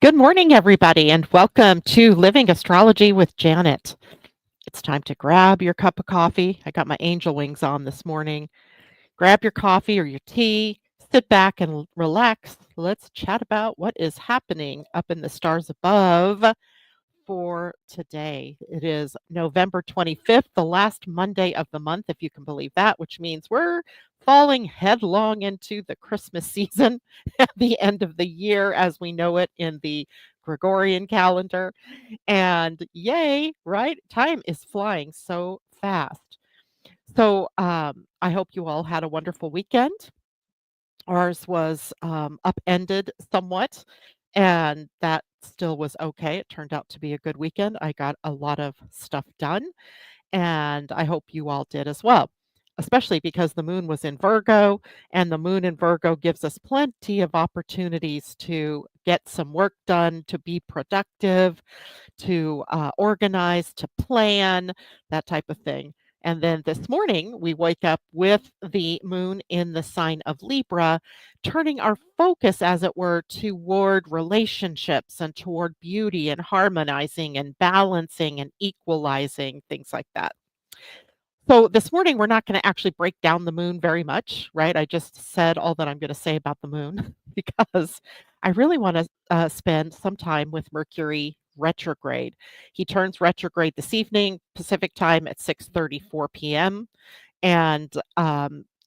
Good morning, everybody, and welcome to Living Astrology with Janet. It's time to grab your cup of coffee. I got my angel wings on this morning. Grab your coffee or your tea, sit back and relax. Let's chat about what is happening up in the stars above for today. It is November 25th, the last Monday of the month, if you can believe that, which means we're falling headlong into the Christmas season at the end of the year as we know it in the Gregorian calendar. And yay, right? Time is flying so fast. So I hope you all had a wonderful weekend. Ours was upended somewhat, and that still was okay. It turned out to be a good weekend. I got a lot of stuff done, and I hope you all did as well, especially because the moon was in Virgo, and the moon in Virgo gives us plenty of opportunities to get some work done, to be productive, to organize, to plan, that type of thing. And then this morning, we wake up with the moon in the sign of Libra, turning our focus, as it were, toward relationships and toward beauty and harmonizing and balancing and equalizing, things like that. So this morning, we're not going to actually break down the moon very much, right? I just said all that I'm going to say about the moon because I really want to spend some time with Mercury retrograde. He turns retrograde this evening, Pacific time at 6:34 p.m. and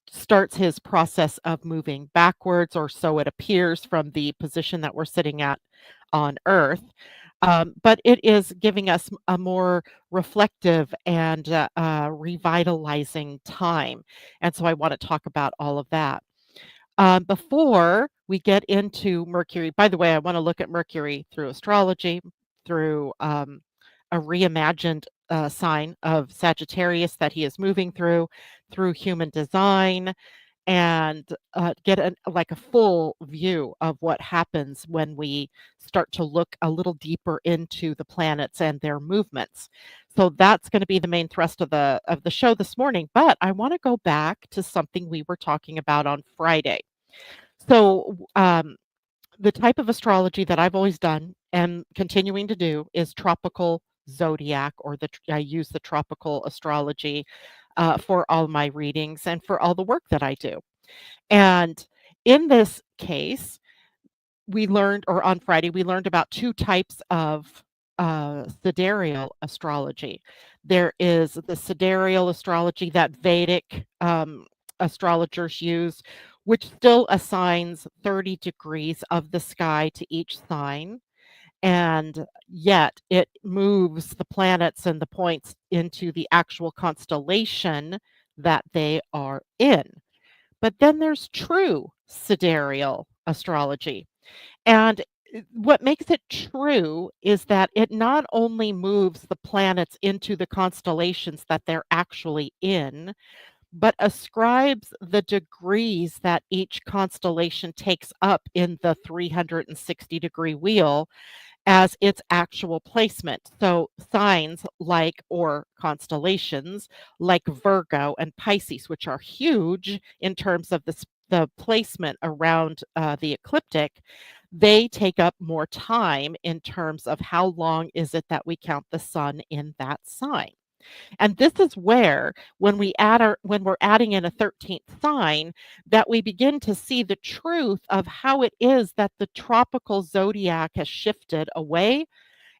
starts his process of moving backwards, or so it appears from the position that we're sitting at on Earth. But it is giving us a more reflective and revitalizing time. And so I want to talk about all of that. Before we get into Mercury, by the way, I want to look at Mercury through astrology, through a reimagined sign of Sagittarius that he is moving through human design, and get like a full view of what happens when we start to look a little deeper into the planets and their movements. So that's going to be the main thrust of the show this morning. But I want to go back to something we were talking about on Friday. So the type of astrology that I've always done and continuing to do is tropical zodiac, or I use the tropical astrology for all my readings and for all the work that I do. And in this case, we learned, or on Friday, we learned about two types of sidereal astrology. There is the sidereal astrology that Vedic astrologers use, which still assigns 30 degrees of the sky to each sign. And yet it moves the planets and the points into the actual constellation that they are in. But then there's true sidereal astrology. And what makes it true is that it not only moves the planets into the constellations that they're actually in, but ascribes the degrees that each constellation takes up in the 360-degree wheel as its actual placement. So signs like, or constellations like Virgo and Pisces, which are huge in terms of the placement around the ecliptic, they take up more time in terms of how long is it that we count the sun in that sign. And this is where, when we're adding in a 13th sign, that we begin to see the truth of how it is that the tropical zodiac has shifted away,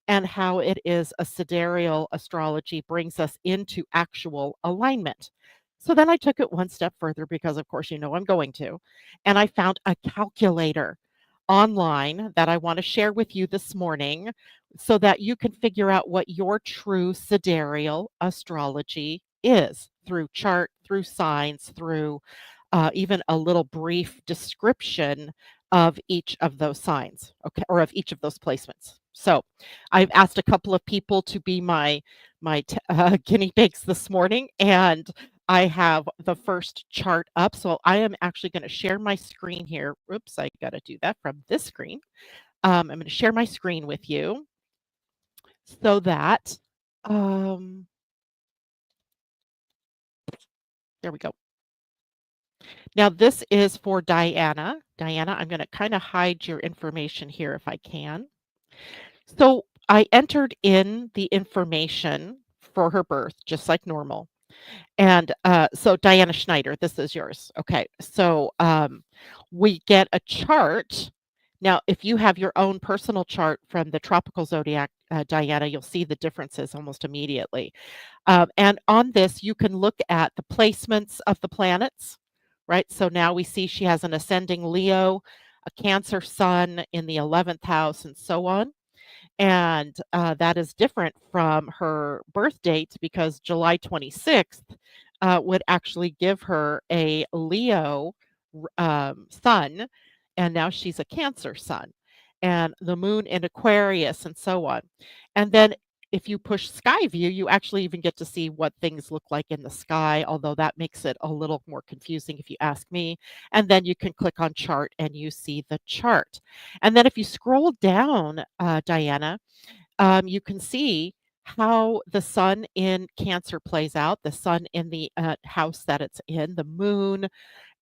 and how it is a sidereal astrology brings us into actual alignment. So then I took it one step further because, of course, I'm going to. And I found a calculator online that I want to share with you this morning so that you can figure out what your true sidereal astrology is through chart, through signs, through even a little brief description of each of those signs, okay, or of each of those placements. So I've asked a couple of people to be my guinea pigs this morning, and I have the first chart up. So I am actually going to share my screen here. Oops, I got to do that from this screen. I'm going to share my screen with you so that um, there we go. Now this is for Diana. Diana, I'm going to kind of hide your information here if I can. So I entered in the information for her birth, just like normal. And so Diana Schneider, this is yours. Okay. So we get a chart. Now, if you have your own personal chart from the tropical zodiac, Diana, you'll see the differences almost immediately. And on this, you can look at the placements of the planets, right? So now we see she has an ascending Leo, a Cancer sun in the 11th house, and so on. And that is different from her birth date because July 26th would actually give her a Leo sun, and now she's a Cancer sun, and the moon in Aquarius, and so on. And then if you push sky view, you actually even get to see what things look like in the sky, although that makes it a little more confusing if you ask me. And then you can click on chart and you see the chart. And then if you scroll down, Diana, you can see how the sun in Cancer plays out, the sun in the house that it's in, the moon,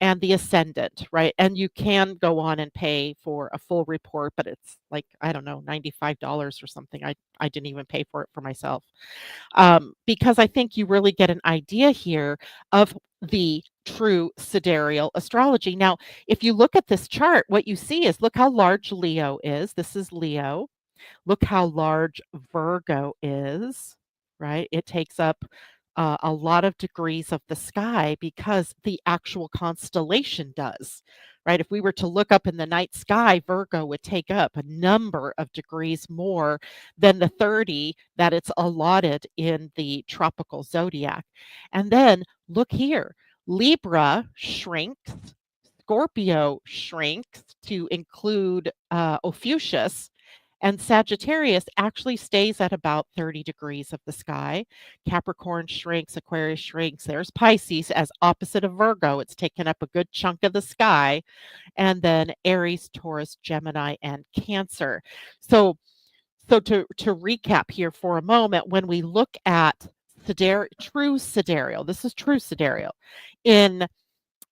and the ascendant, right? And you can go on and pay for a full report, but it's like, I don't know, $95 or something. I didn't even pay for it for myself because I think you really get an idea here of the true sidereal astrology. Now, if you look at this chart, what you see is look how large Leo is. This is Leo. Look how large Virgo is, right? It takes up a lot of degrees of the sky because the actual constellation does, right? If we were to look up in the night sky, Virgo would take up a number of degrees more than the 30 that it's allotted in the tropical zodiac. And then look here, Libra shrinks. Scorpio shrinks to include Ophiuchus, and Sagittarius actually stays at about 30 degrees of the sky. Capricorn shrinks, Aquarius shrinks. There's Pisces as opposite of Virgo. It's taken up a good chunk of the sky. And then Aries, Taurus, Gemini, and Cancer. So to recap here for a moment, when we look at true sidereal, this is true sidereal. In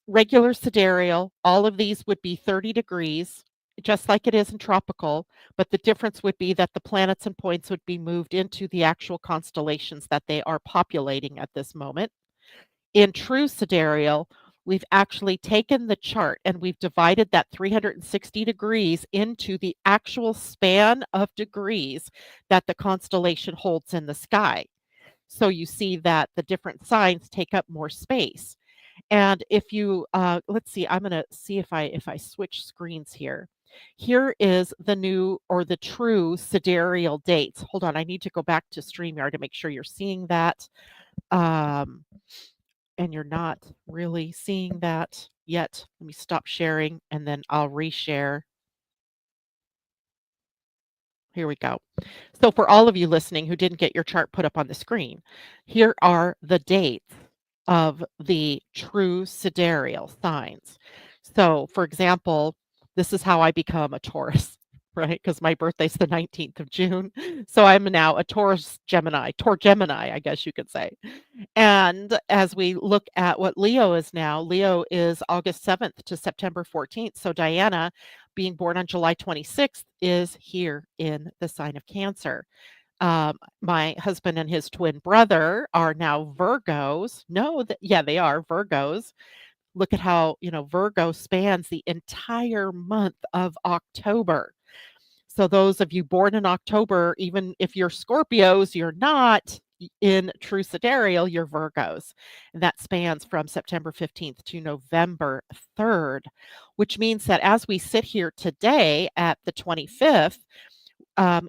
regular sidereal, all of these would be 30 degrees, just like it is in tropical, but the difference would be that the planets and points would be moved into the actual constellations that they are populating at this moment. In true sidereal, we've actually taken the chart and we've divided that 360 degrees into the actual span of degrees that the constellation holds in the sky. So you see that the different signs take up more space. And if you, let's see, I'm gonna see if I switch screens here. Here is the new or the true sidereal dates. Hold on, I need to go back to StreamYard to make sure you're seeing that. Um, and you're not really seeing that yet. Let me stop sharing and then I'll reshare. Here we go. So for all of you listening who didn't get your chart put up on the screen, here are the dates of the true sidereal signs. So, for example, this is how I become a Taurus, right? Because my birthday's the 19th of June. So I'm now a Taurus Gemini, Tor Gemini, I guess you could say. And as we look at what Leo is now, Leo is August 7th to September 14th. So Diana, being born on July 26th, is here in the sign of Cancer. My husband and his twin brother are now Virgos. No, yeah, they are Virgos. Look at how, Virgo spans the entire month of October. So those of you born in October, even if you're Scorpios, you're not in true sidereal, you're Virgos. And that spans from September 15th to November 3rd, which means that as we sit here today at the 25th,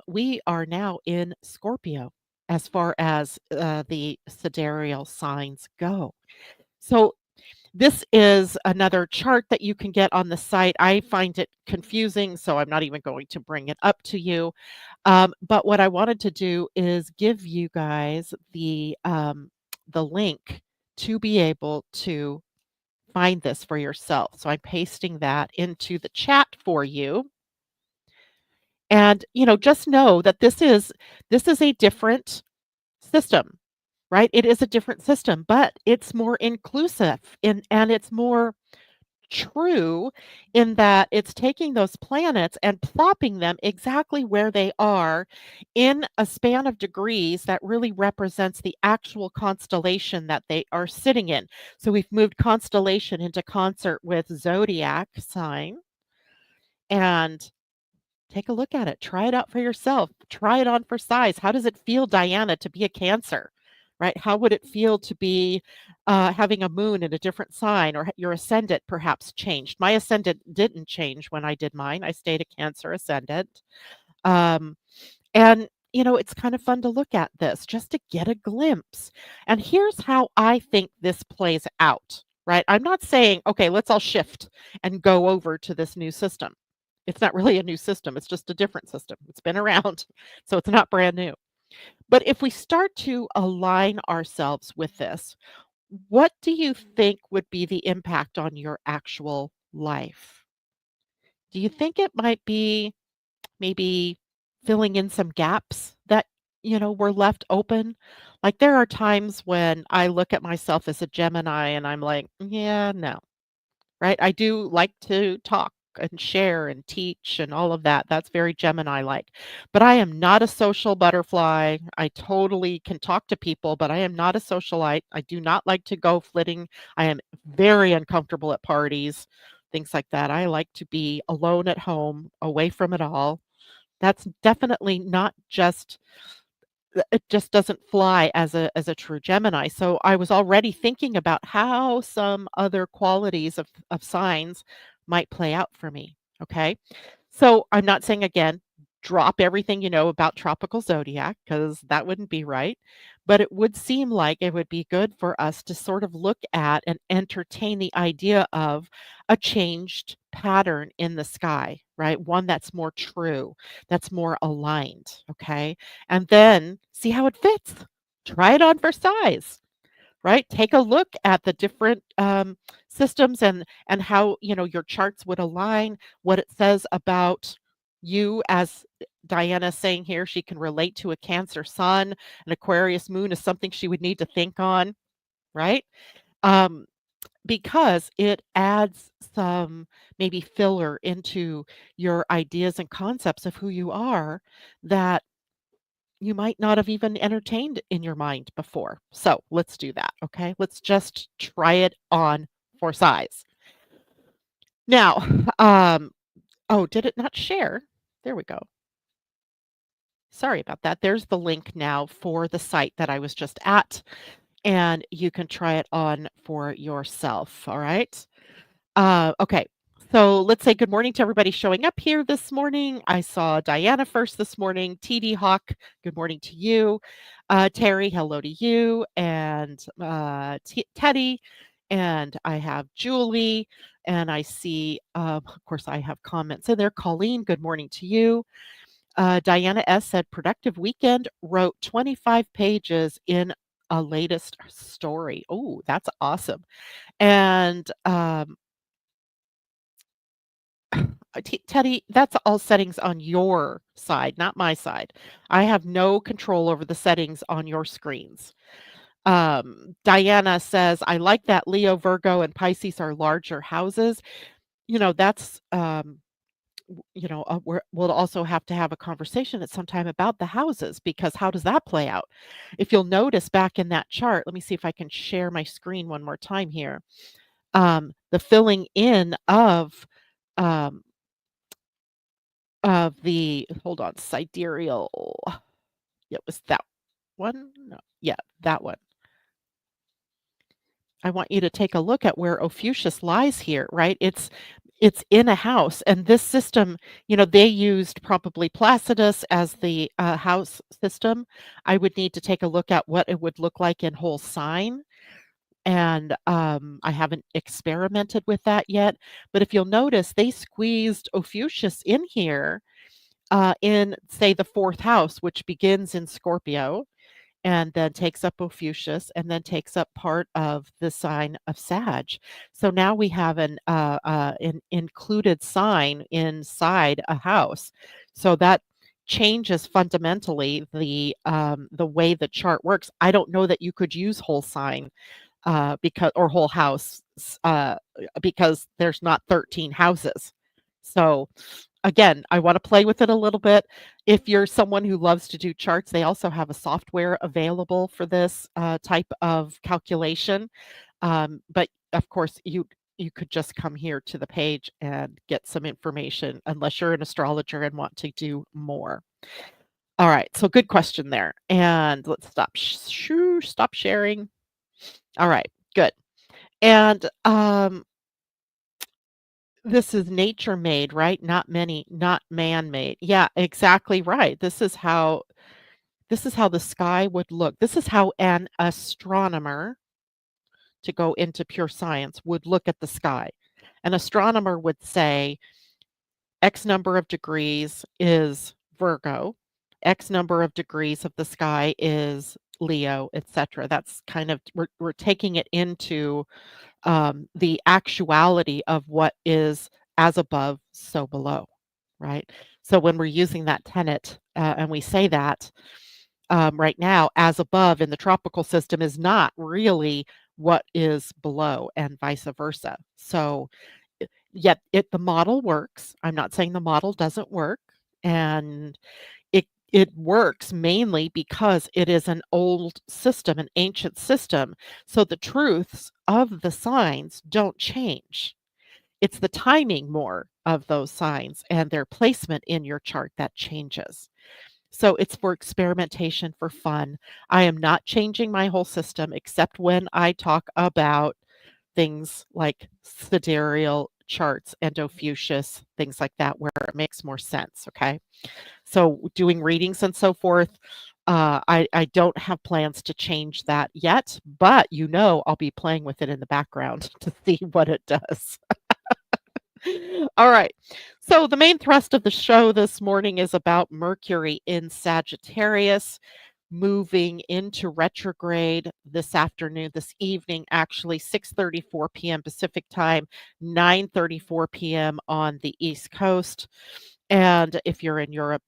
we are now in Scorpio as far as the sidereal signs go. So this is another chart that you can get on the site. I find it confusing, so I'm not even going to bring it up to you. But what I wanted to do is give you guys the link to be able to find this for yourself. So I'm pasting that into the chat for you. And just know that this is a different system, right? It is a different system, but it's more inclusive and it's more true in that it's taking those planets and plopping them exactly where they are in a span of degrees that really represents the actual constellation that they are sitting in. So we've moved constellation into concert with zodiac sign, and take a look at it. Try it out for yourself. Try it on for size. How does it feel, Diana, to be a Cancer? Right? How would it feel to be having a moon in a different sign, or your ascendant perhaps changed? My ascendant didn't change when I did mine. I stayed a Cancer ascendant. Um, and it's kind of fun to look at this just to get a glimpse. And here's how I think this plays out, right? I'm not saying, okay, let's all shift and go over to this new system. It's not really a new system, it's just a different system. It's been around, so it's not brand new. But if we start to align ourselves with this, what do you think would be the impact on your actual life? Do you think it might be maybe filling in some gaps that, were left open? Like, there are times when I look at myself as a Gemini and I'm like, yeah, no, right? I do like to talk and share and teach and all of that. That's very Gemini like. But I am not a social butterfly. I totally can talk to people, but I am not a socialite. I do not like to go flitting. I am very uncomfortable at parties, things like that. I like to be alone at home, away from it all. That's definitely not just it just doesn't fly as a true Gemini. So I was already thinking about how some other qualities of signs might play out for me. Okay. So I'm not saying again, drop everything you know about tropical zodiac, because that wouldn't be right. But it would seem like it would be good for us to sort of look at and entertain the idea of a changed pattern in the sky, right? One that's more true, that's more aligned. Okay. And then see how it fits. Try it on for size, right? Take a look at the different systems and how your charts would align. What it says about you, as Diana is saying here, she can relate to a Cancer sun. An Aquarius moon is something she would need to think on, right? Um, because it adds some maybe filler into your ideas and concepts of who you are that you might not have even entertained in your mind before. So let's do that. Okay. Let's just try it on for size. Now, oh, did it not share? There we go. Sorry about that. There's the link now for the site that I was just at, and you can try it on for yourself. All right. Okay. So let's say good morning to everybody showing up here this morning. I saw Diana first this morning. TD Hawk, good morning to you. Terry, hello to you. And Teddy. And I have Julie. And I see, of course, I have comments in there. Colleen, good morning to you. Diana S. said, productive weekend, wrote 25 pages in a latest story. Oh, that's awesome. And Teddy, that's all settings on your side, not my side. I have no control over the settings on your screens. Diana says, I like that Leo, Virgo, and Pisces are larger houses. That's, we'll also have to have a conversation at some time about the houses, because how does that play out? If you'll notice back in that chart, let me see if I can share my screen one more time here. The filling in um, of the hold on, sidereal. It was that one? No. Yeah, that one. I want you to take a look at where Ophiuchus lies here, right? It's in a house, and this system, they used probably Placidus as the house system. I would need to take a look at what it would look like in whole sign, and I haven't experimented with that yet. But if you'll notice, they squeezed Ophiuchus in here in, say, the fourth house, which begins in Scorpio and then takes up Ophiuchus and then takes up part of the sign of Sag. So now we have an included sign inside a house. So that changes fundamentally the way the chart works. I don't know that you could use whole sign because or whole house because there's not 13 houses. So again, I want to play with it a little bit. If you're someone who loves to do charts, they also have a software available for this type of calculation. But of course, you could just come here to the page and get some information, unless you're an astrologer and want to do more. All right, so good question there. And let's stop sharing. All right, good. And this is nature made, right? Not man made. Yeah, exactly right. This is how the sky would look. This is how an astronomer, to go into pure science, would look at the sky. An astronomer would say X number of degrees is Virgo, X number of degrees of the sky is Leo, etc. That's kind of we're taking it into the actuality of what is as above, so below, right? So when we're using that tenet and we say that right now, as above in the tropical system is not really what is below, and vice versa. So, yet the model works. I'm not saying the model doesn't work, and it works mainly because it is an old system, an ancient system. So the truths of the signs don't change. It's the timing more of those signs and their placement in your chart that changes. So it's for experimentation, for fun. I am not changing my whole system except when I talk about things like sidereal charts and Ophiuchus, things like that, where it makes more sense. Okay. So doing readings and so forth, I don't have plans to change that yet, but I'll be playing with it in the background to see what it does. All right. So the main thrust of the show this morning is about Mercury in Sagittarius moving into retrograde this afternoon, this evening, actually 6:34 p.m. Pacific time, 9:34 p.m. on the East Coast. And if you're in Europe,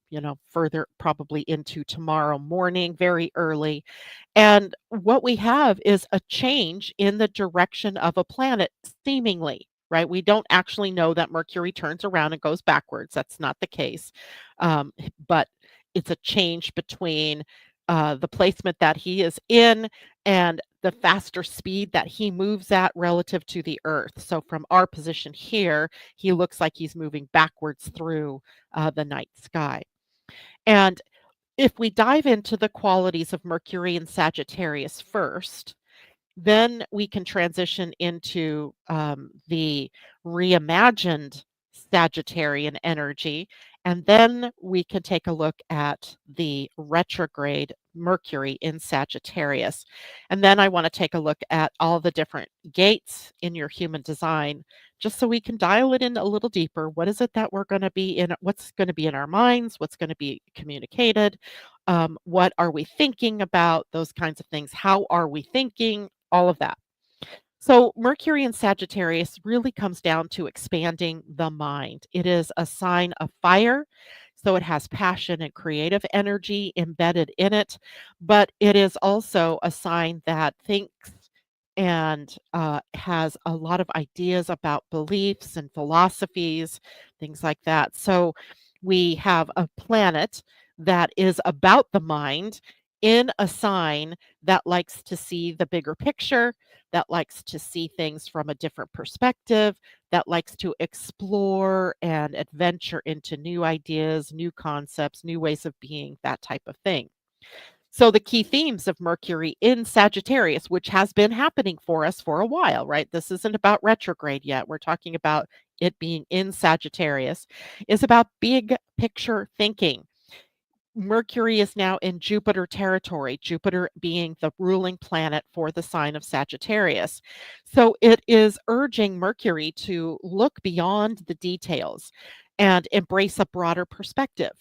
further probably into tomorrow morning, very early. And what we have is a change in the direction of a planet, seemingly, right? We don't actually know that Mercury turns around and goes backwards. That's not the case. But it's a change between the placement that he is in and the faster speed that he moves at relative to the Earth. So, from our position here, he looks like he's moving backwards through the night sky. And if we dive into the qualities of Mercury and Sagittarius first, then we can transition into the reimagined Sagittarian energy. And then we can take a look at the retrograde Mercury in Sagittarius. And then I want to take a look at all the different gates in your human design, just so we can dial it in a little deeper. What is it that we're going to be in? What's going to be in our minds? What's going to be communicated? What are we thinking about? Those kinds of things. How are we thinking? All of that. So, Mercury in Sagittarius really comes down to expanding the mind. It is a sign of fire. So, it has passion and creative energy embedded in it, but it is also a sign that thinks and has a lot of ideas about beliefs and philosophies, things like that. So, we have a planet that is about the mind in a sign that likes to see the bigger picture, that likes to see things from a different perspective, that likes to explore and adventure into new ideas, new concepts, new ways of being, that type of thing. So, the key themes of Mercury in Sagittarius, which has been happening for us for a while, right? This isn't about retrograde yet. We're talking about it being in Sagittarius, is about big picture thinking. Mercury is now in Jupiter territory, Jupiter being the ruling planet for the sign of Sagittarius. So it is urging Mercury to look beyond the details and embrace a broader perspective.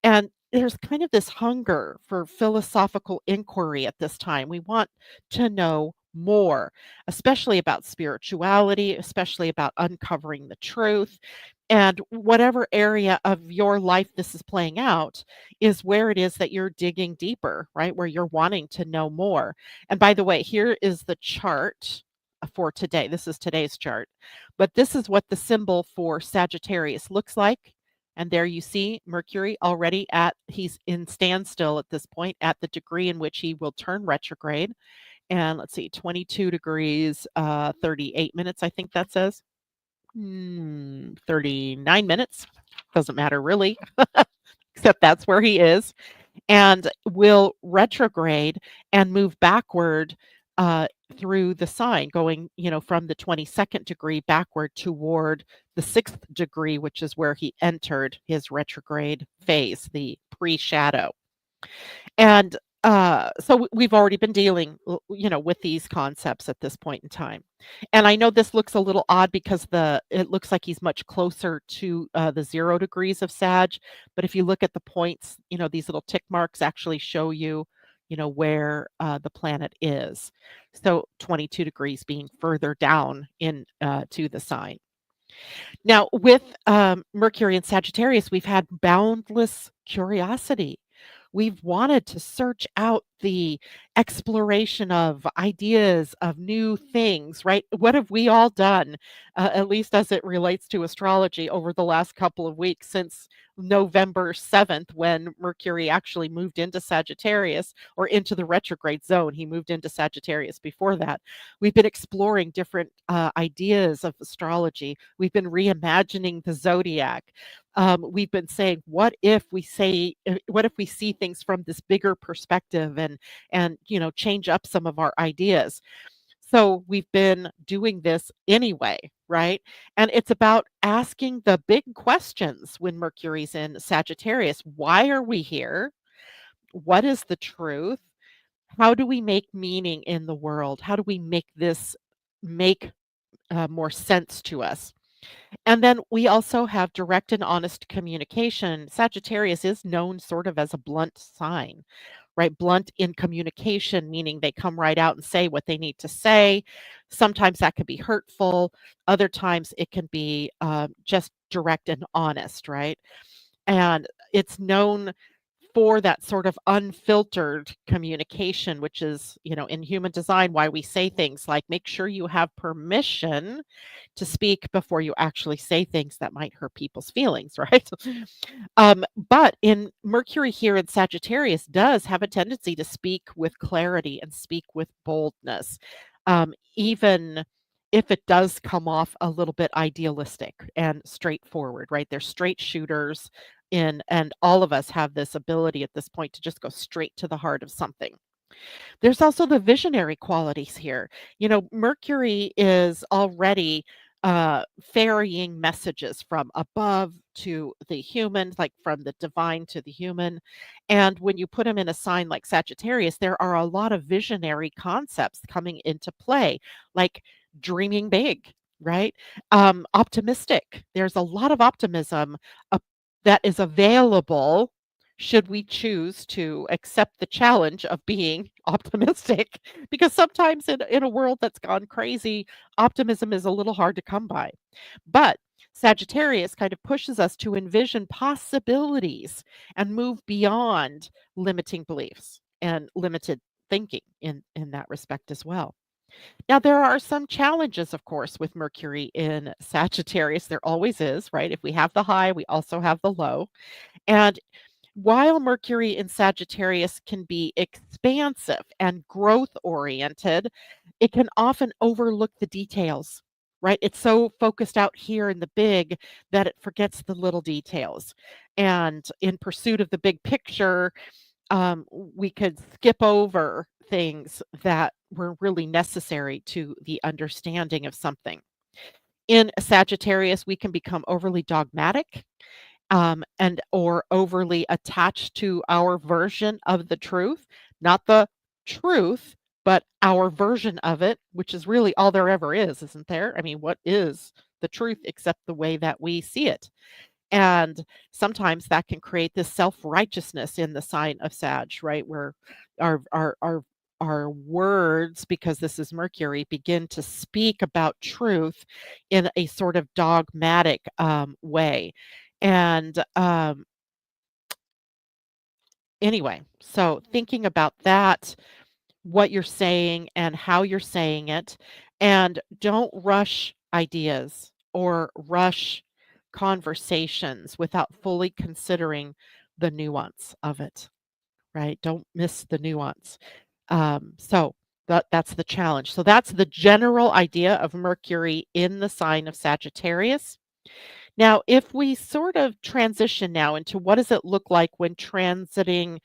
And there's kind of this hunger for philosophical inquiry at this time. We want to know more, especially about spirituality, especially about uncovering the truth. And whatever area of your life this is playing out is where it is that you're digging deeper, right? Where you're wanting to know more. And by the way, here is the chart for today. This is today's chart. But this is what the symbol for Sagittarius looks like. And there you see Mercury already he's in standstill at this point at the degree in which he will turn retrograde. And let's see, 22 degrees, 38 minutes, I think that says. 39 minutes. Doesn't matter really, except that's where he is. And will retrograde and move backward through the sign, going, from the 22nd degree backward toward the 6th degree, which is where he entered his retrograde phase, the pre-shadow. And so we've already been dealing, with these concepts at this point in time. And I know this looks a little odd because it looks like he's much closer to the 0 degrees of Sag. But if you look at the points, these little tick marks actually show you, where the planet is. So 22 degrees being further down in to the sign. Now, with Mercury and Sagittarius, we've had boundless curiosity. We've wanted to search out the exploration of ideas, of new things, right? What have we all done, at least as it relates to astrology, over the last couple of weeks since November 7th, when Mercury actually moved into Sagittarius or into the retrograde zone? He moved into Sagittarius before that. We've been exploring different ideas of astrology. We've been reimagining the zodiac. We've been saying, what if we see things from this bigger perspective and change up some of our ideas? So we've been doing this anyway, right? And it's about asking the big questions when Mercury's in Sagittarius. Why are we here? What is the truth? How do we make meaning in the world? How do we make this make more sense to us? And then we also have direct and honest communication. Sagittarius is known sort of as a blunt sign, right? Blunt in communication, meaning they come right out and say what they need to say. Sometimes that can be hurtful. Other times it can be just direct and honest, right? And it's known for that sort of unfiltered communication, which is, in human design, why we say things like, make sure you have permission to speak before you actually say things that might hurt people's feelings, right? But in Mercury here in Sagittarius does have a tendency to speak with clarity and speak with boldness, even if it does come off a little bit idealistic and straightforward, right? They're straight shooters and all of us have this ability at this point to just go straight to the heart of something. There's also the visionary qualities here. Mercury is already ferrying messages from above to the human, like from the divine to the human. And when you put him in a sign like Sagittarius, there are a lot of visionary concepts coming into play, like dreaming big, right? Optimistic. There's a lot of optimism that is available should we choose to accept the challenge of being optimistic. Because sometimes in a world that's gone crazy, optimism is a little hard to come by. But Sagittarius kind of pushes us to envision possibilities and move beyond limiting beliefs and limited thinking in that respect as well. Now, there are some challenges, of course, with Mercury in Sagittarius. There always is, right? If we have the high, we also have the low. And while Mercury in Sagittarius can be expansive and growth oriented, it can often overlook the details, right? It's so focused out here in the big that it forgets the little details. And in pursuit of the big picture, we could skip over things that were really necessary to the understanding of something. In Sagittarius, we can become overly dogmatic and or overly attached to our version of the truth, not the truth, but our version of it, which is really all there ever is, isn't there? I mean, what is the truth except the way that we see it? And sometimes that can create this self-righteousness in the sign of Sag, right? Where our our words, because this is Mercury, begin to speak about truth in a sort of dogmatic way. And anyway, so thinking about that, what you're saying and how you're saying it, and don't rush ideas or rush conversations without fully considering the nuance of it, right? Don't miss the nuance. So that's the challenge. So that's the general idea of Mercury in the sign of Sagittarius. Now, if we sort of transition now into what does it look like when transiting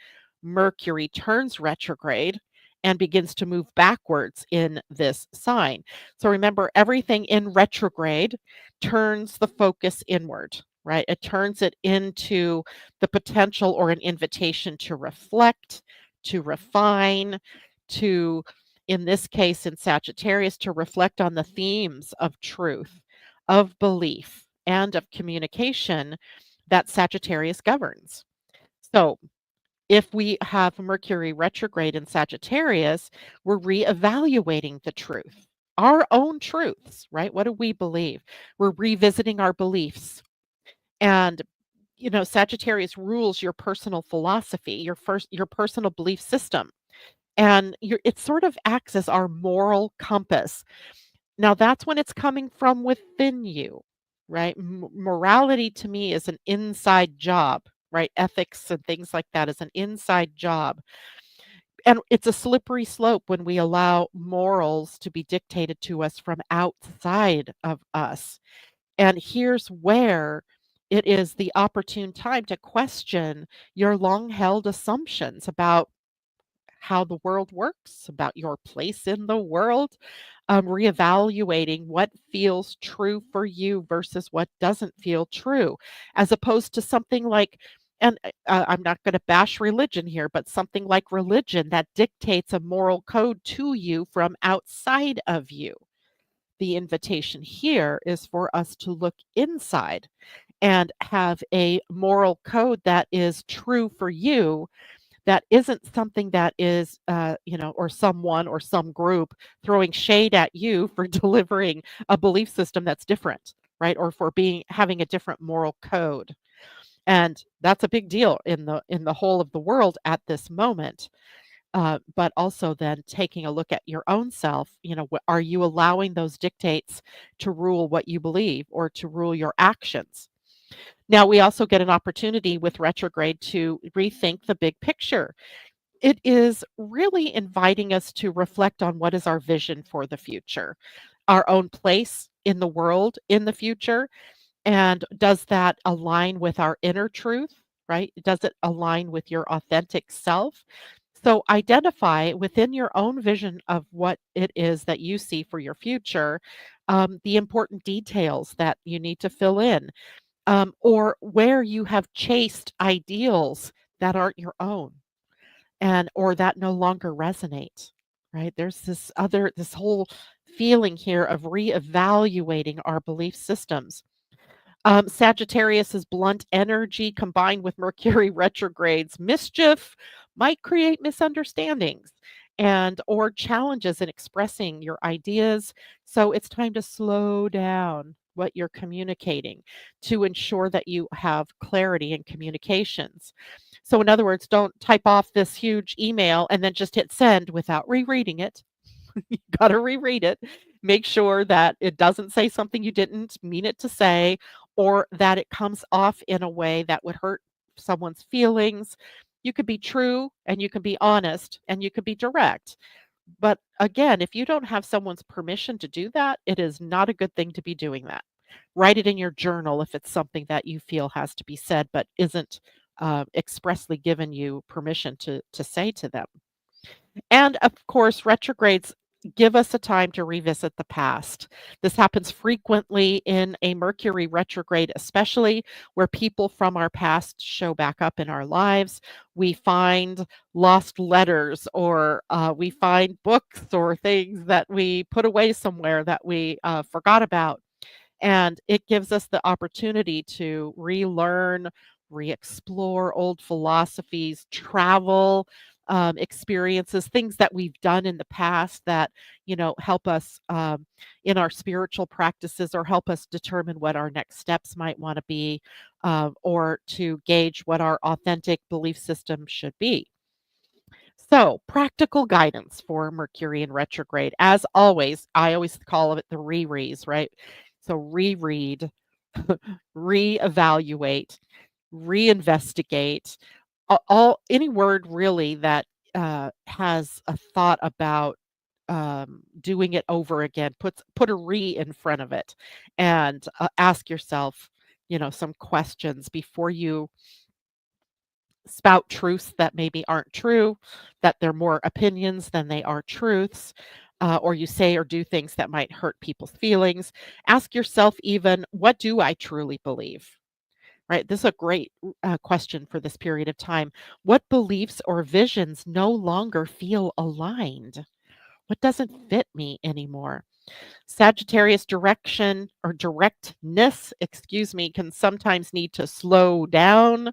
Mercury turns retrograde and begins to move backwards in this sign. So remember, everything in retrograde turns the focus inward, right? It turns it into the potential or an invitation to reflect, to refine, to, in this case, in Sagittarius, to reflect on the themes of truth, of belief, and of communication that Sagittarius governs. So, if we have Mercury retrograde in Sagittarius, we're reevaluating the truth, our own truths, right? What do we believe? We're revisiting our beliefs. And Sagittarius rules your personal philosophy, your personal belief system. And it sort of acts as our moral compass. Now that's when it's coming from within you, right? Morality to me is an inside job, right? Ethics and things like that is an inside job. And it's a slippery slope when we allow morals to be dictated to us from outside of us. And here's where it is the opportune time to question your long held assumptions about how the world works, about your place in the world, reevaluating what feels true for you versus what doesn't feel true, as opposed to something like, and I'm not going to bash religion here, but something like religion that dictates a moral code to you from outside of you. The invitation here is for us to look inside and have a moral code that is true for you, that isn't something that is, or someone or some group throwing shade at you for delivering a belief system that's different, right? Or for having a different moral code. And that's a big deal in the whole of the world at this moment. But also then taking a look at your own self, are you allowing those dictates to rule what you believe or to rule your actions? Now, we also get an opportunity with retrograde to rethink the big picture. It is really inviting us to reflect on what is our vision for the future, our own place in the world in the future. And does that align with our inner truth, right? Does it align with your authentic self? So identify within your own vision of what it is that you see for your future, the important details that you need to fill in, or where you have chased ideals that aren't your own and or that no longer resonate, right? There's this whole feeling here of reevaluating our belief systems. Sagittarius's blunt energy combined with Mercury retrograde's mischief might create misunderstandings and or challenges in expressing your ideas. So it's time to slow down what you're communicating to ensure that you have clarity in communications. So in other words, don't type off this huge email and then just hit send without rereading it. You gotta reread it. Make sure that it doesn't say something you didn't mean it to say, or that it comes off in a way that would hurt someone's feelings. You could be true and you can be honest and you could be direct. But again, if you don't have someone's permission to do that, it is not a good thing to be doing that. Write it in your journal if it's something that you feel has to be said but isn't expressly given you permission to say to them. And of course, retrogrades give us a time to revisit the past. This happens frequently in a Mercury retrograde, especially where people from our past show back up in our lives. We find lost letters, or we find books or things that we put away somewhere that we forgot about. And it gives us the opportunity to relearn, re explore old philosophies, travel, experiences, things that we've done in the past that, help us in our spiritual practices or help us determine what our next steps might want to be, or to gauge what our authentic belief system should be. So, practical guidance for Mercury in retrograde. As always, I always call it the rereads, right? So, reread, reevaluate, reinvestigate, all any word really that has a thought about doing it over again. Put a re in front of it, and ask yourself, some questions before you spout truths that maybe aren't true, that they're more opinions than they are truths, or you say or do things that might hurt people's feelings. Ask yourself, even, what do I truly believe? Right? This is a great question for this period of time. What beliefs or visions no longer feel aligned? What doesn't fit me anymore? Sagittarius direction or directness, excuse me, can sometimes need to slow down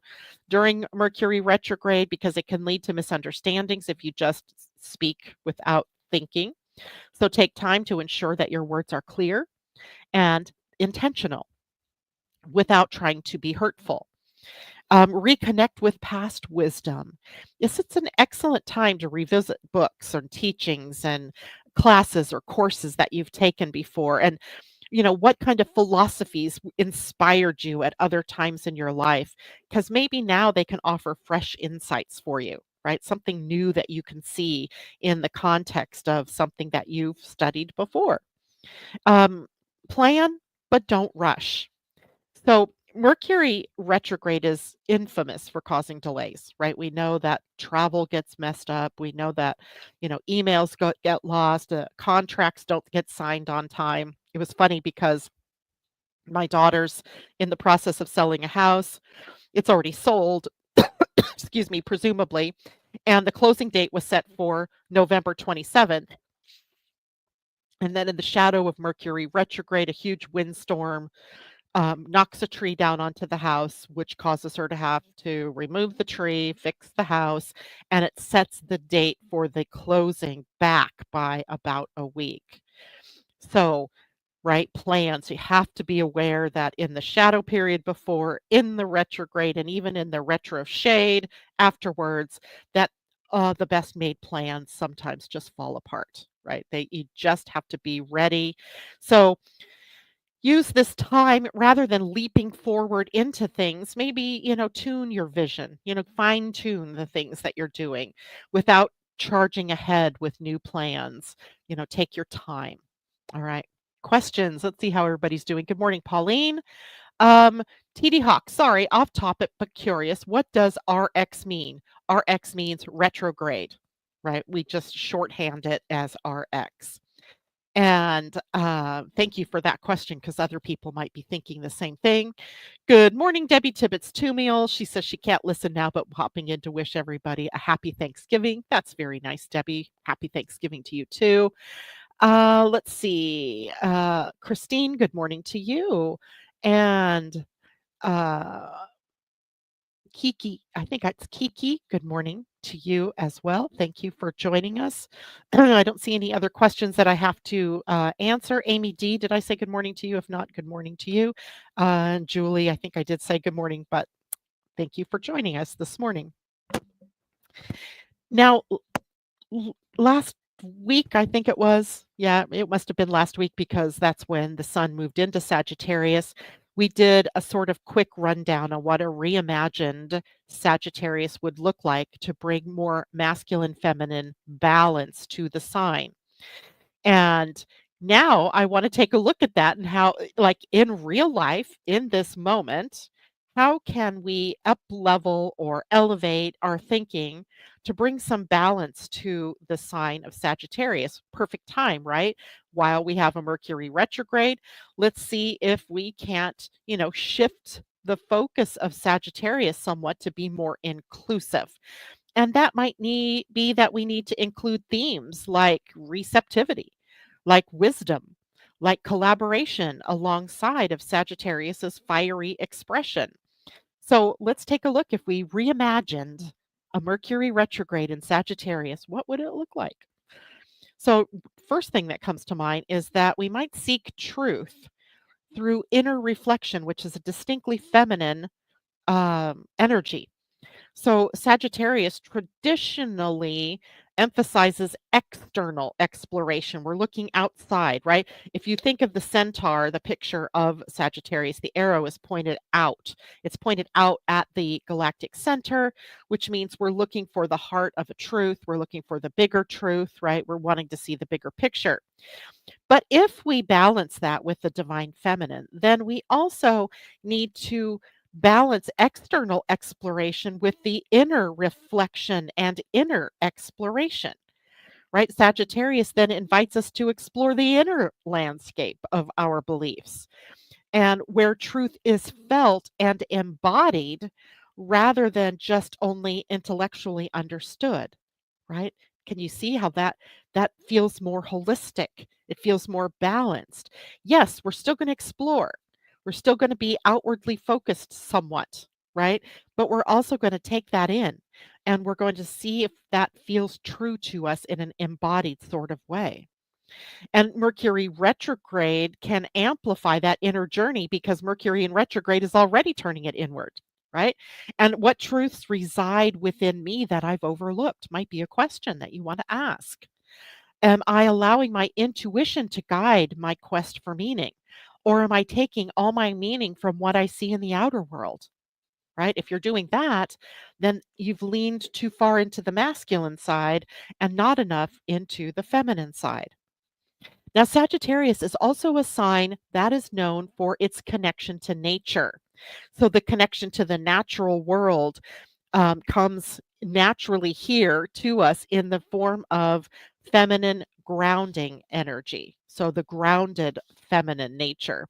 during Mercury retrograde because it can lead to misunderstandings if you just speak without thinking. So take time to ensure that your words are clear and intentional without trying to be hurtful. Reconnect with past wisdom. Yes, it's an excellent time to revisit books and teachings and classes or courses that you've taken before, and what kind of philosophies inspired you at other times in your life, because maybe now they can offer fresh insights for you, right? Something new that you can see in the context of something that you've studied before. um, Plan, but don't rush. So Mercury retrograde is infamous for causing delays, right? We know that travel gets messed up. We know that, emails get lost, contracts don't get signed on time. It was funny because my daughter's in the process of selling a house. It's already sold, excuse me, presumably, and the closing date was set for November 27th. And then in the shadow of Mercury retrograde, a huge windstorm knocks a tree down onto the house, which causes her to have to remove the tree, fix the house, and it sets the date for the closing back by about a week. So, right, plans. You have to be aware that in the shadow period before, in the retrograde, and even in the retro shade afterwards, that the best made plans sometimes just fall apart, right? You just have to be ready. So, use this time rather than leaping forward into things. Maybe, tune your vision, fine tune the things that you're doing without charging ahead with new plans. Take your time. All right. Questions. Let's see how everybody's doing. Good morning, Pauline. Um, TD Hawk, sorry, off topic, but curious. What does RX mean? RX means retrograde, right? We just shorthand it as RX. And thank you for that question because other people might be thinking the same thing. Good morning, Debbie Tibbetts Tumiel. She says she can't listen now, but popping in to wish everybody a happy Thanksgiving. That's very nice, Debbie. Happy Thanksgiving to you too. Let's see. Christine, good morning to you. And uh, Kiki, I think it's Kiki. Good morning to you as well. Thank you for joining us. I don't see any other questions that I have to answer. Amy D, did I say good morning to you? If not, good morning to you. Julie, I think I did say good morning, but thank you for joining us this morning. Now, last week, I think it was, yeah, it must have been last week because that's when the sun moved into Sagittarius. We did a sort of quick rundown on what a reimagined Sagittarius would look like to bring more masculine feminine balance to the sign. And now I want to take a look at that and how, like in real life, in this moment, how can we up level or elevate our thinking to bring some balance to the sign of Sagittarius? Perfect time, right? While we have a Mercury retrograde, let's see if we can't, shift the focus of Sagittarius somewhat to be more inclusive. And that might be that we need to include themes like receptivity, like wisdom, like collaboration alongside of Sagittarius's fiery expression. So let's take a look if we reimagined a Mercury retrograde in Sagittarius, what would it look like? So, first thing that comes to mind is that we might seek truth through inner reflection, which is a distinctly feminine energy. So Sagittarius traditionally emphasizes external exploration. We're looking outside, right? If you think of the centaur, the picture of Sagittarius, the arrow is pointed out. It's pointed out at the galactic center, which means we're looking for the heart of a truth. We're looking for the bigger truth, right? We're wanting to see the bigger picture. But if we balance that with the divine feminine, then we also need to balance external exploration with the inner reflection and inner exploration, right? Sagittarius then invites us to explore the inner landscape of our beliefs and where truth is felt and embodied rather than just only intellectually understood, right? Can you see how that feels more holistic? It feels more balanced. Yes, we're still going to explore. We're still going to be outwardly focused somewhat, right? But we're also going to take that in and we're going to see if that feels true to us in an embodied sort of way. And Mercury retrograde can amplify that inner journey because Mercury in retrograde is already turning it inward, right? And what truths reside within me that I've overlooked might be a question that you want to ask. Am I allowing my intuition to guide my quest for meaning? Or am I taking all my meaning from what I see in the outer world? Right? If you're doing that, then you've leaned too far into the masculine side and not enough into the feminine side. Now, Sagittarius is also a sign that is known for its connection to nature. So, the connection to the natural world comes naturally here to us in the form of feminine grounding energy. So, the grounded feminine nature.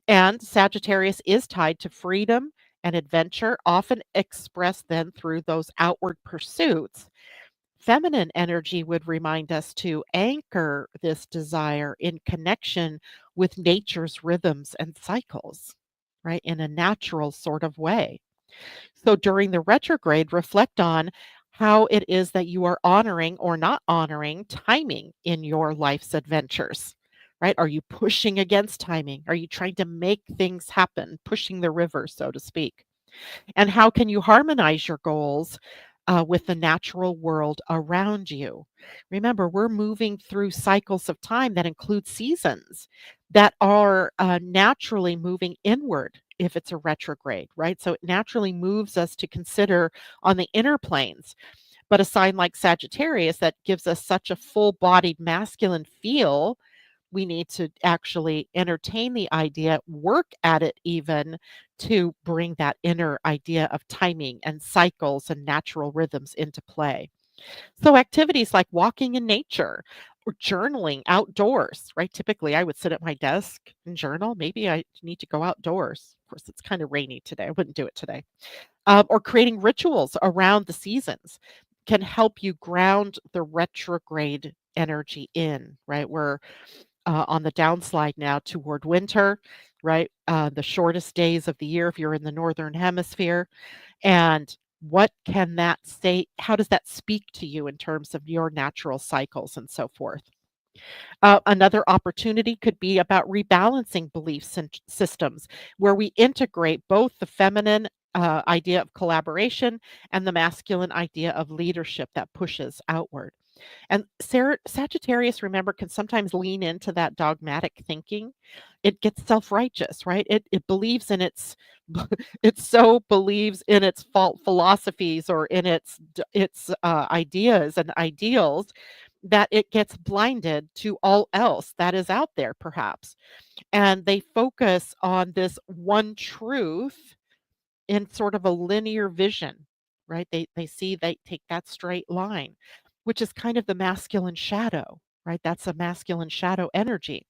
And Sagittarius is tied to freedom and adventure, often expressed then through those outward pursuits. Feminine energy would remind us to anchor this desire in connection with nature's rhythms and cycles, right? In a natural sort of way. So during the retrograde, reflect on how it is that you are honoring or not honoring timing in your life's adventures, right? Are you pushing against timing? Are you trying to make things happen, pushing the river, so to speak? And how can you harmonize your goals with the natural world around you? Remember, we're moving through cycles of time that include seasons that are naturally moving inward if it's a retrograde, right? So it naturally moves us to consider on the inner planes. But a sign like Sagittarius that gives us such a full bodied masculine feel, we need to actually entertain the idea, work at it even to bring that inner idea of timing and cycles and natural rhythms into play. So activities like walking in nature or journaling outdoors, right? Typically I would sit at my desk and journal. Maybe I need to go outdoors. Of course, it's kind of rainy today. I wouldn't do it today. Or creating rituals around the seasons can help you ground the retrograde energy in, right? We're on the downslide now toward winter, right? The shortest days of the year if you're in the northern hemisphere. And what can that say? How does that speak to you in terms of your natural cycles and so forth? Another opportunity could be about rebalancing beliefs and systems where we integrate both the feminine idea of collaboration and the masculine idea of leadership that pushes outward. And Sagittarius, remember, can sometimes lean into that dogmatic thinking. It gets self-righteous, right? It believes in its it so believes in its fault philosophies or in its ideas and ideals that it gets blinded to all else that is out there, perhaps. And they focus on this one truth in sort of a linear vision, right? They take that straight line, which is kind of the masculine shadow, right? That's a masculine shadow energy.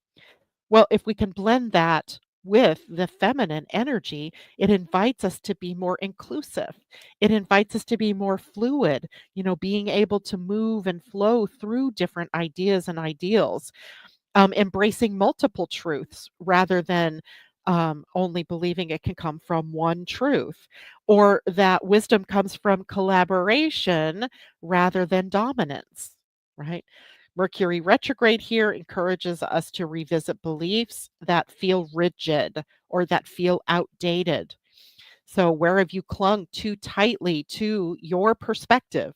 Well, if we can blend that with the feminine energy, it invites us to be more inclusive. It invites us to be more fluid, being able to move and flow through different ideas and ideals, embracing multiple truths rather than only believing it can come from one truth, or that wisdom comes from collaboration rather than dominance, right? Mercury retrograde here encourages us to revisit beliefs that feel rigid or that feel outdated. So, where have you clung too tightly to your perspective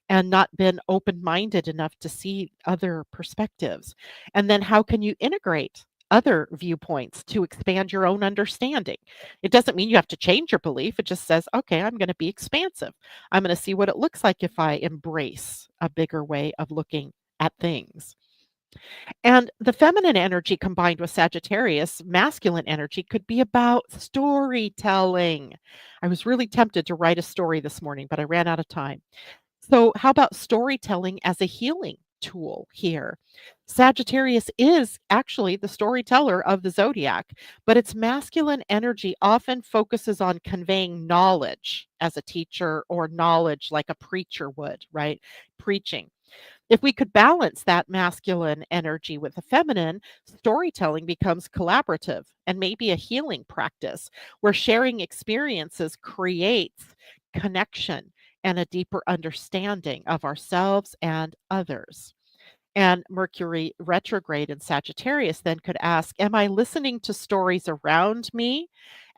and not been open minded enough to see other perspectives? And then, how can you integrate other viewpoints to expand your own understanding? It doesn't mean you have to change your belief. It just says, okay, I'm going to be expansive. I'm going to see what it looks like if I embrace a bigger way of looking at things. And the feminine energy combined with Sagittarius, masculine energy, could be about storytelling. I was really tempted to write a story this morning, but I ran out of time. So, how about storytelling as a healing tool here? Sagittarius is actually the storyteller of the zodiac, but its masculine energy often focuses on conveying knowledge as a teacher or knowledge like a preacher would, right? Preaching. If we could balance that masculine energy with the feminine, storytelling becomes collaborative and maybe a healing practice where sharing experiences creates connection and a deeper understanding of ourselves and others. And Mercury retrograde in Sagittarius then could ask, am I listening to stories around me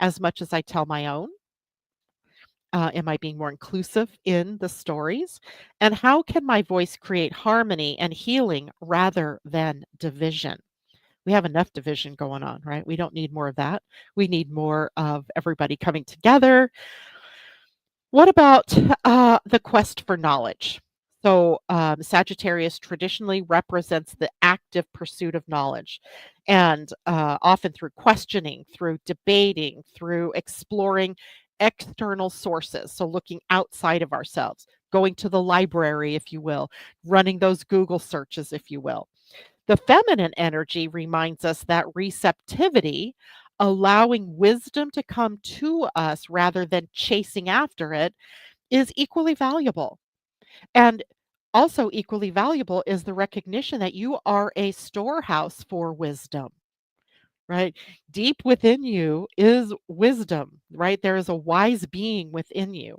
as much as I tell my own? Am I being more inclusive in the stories? And how can my voice create harmony and healing rather than division? We have enough division going on, right? We don't need more of that. We need more of everybody coming together. What about the quest for knowledge? So, Sagittarius traditionally represents the active pursuit of knowledge, and often through questioning, through debating, through exploring external sources. So, looking outside of ourselves, going to the library, if you will, running those Google searches, if you will. The feminine energy reminds us that receptivity, allowing wisdom to come to us rather than chasing after it, is equally valuable. And also, equally valuable is the recognition that you are a storehouse for wisdom, right? Deep within you is wisdom, right? There is a wise being within you.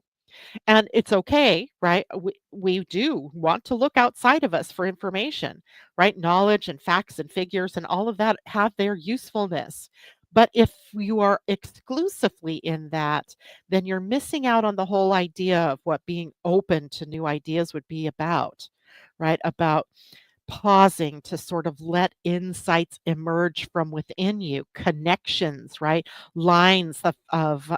And it's okay, right? We do want to look outside of us for information, right? Knowledge and facts and figures and all of that have their usefulness. But if you are exclusively in that, then you're missing out on the whole idea of what being open to new ideas would be about, right? About pausing to sort of let insights emerge from within you, connections, right? Lines of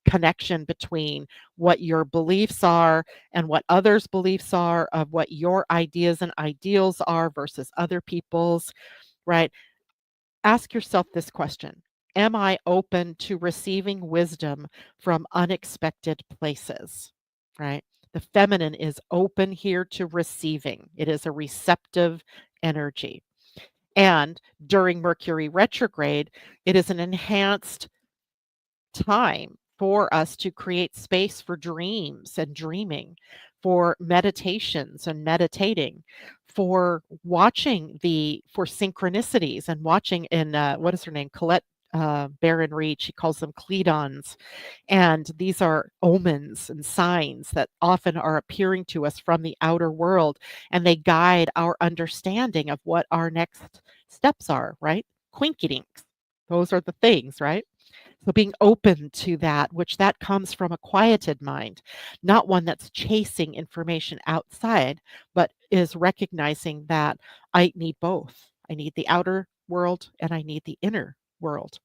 connection between what your beliefs are and what others' beliefs are, of what your ideas and ideals are versus other people's, right? Ask yourself this question. Am I open to receiving wisdom from unexpected places? Right? The feminine is open here to receiving. It is a receptive energy. And during Mercury retrograde, it is an enhanced time for us to create space for dreams and dreaming, for meditations and meditating, for for synchronicities and watching in, what is her name? Colette Baron Reed, she calls them cledons. And these are omens and signs that often are appearing to us from the outer world, and they guide our understanding of what our next steps are, right? Quinkydinks. Those are the things, right? So being open to that, which that comes from a quieted mind, not one that's chasing information outside, but is recognizing that I need both. I need the outer world and I need the inner world.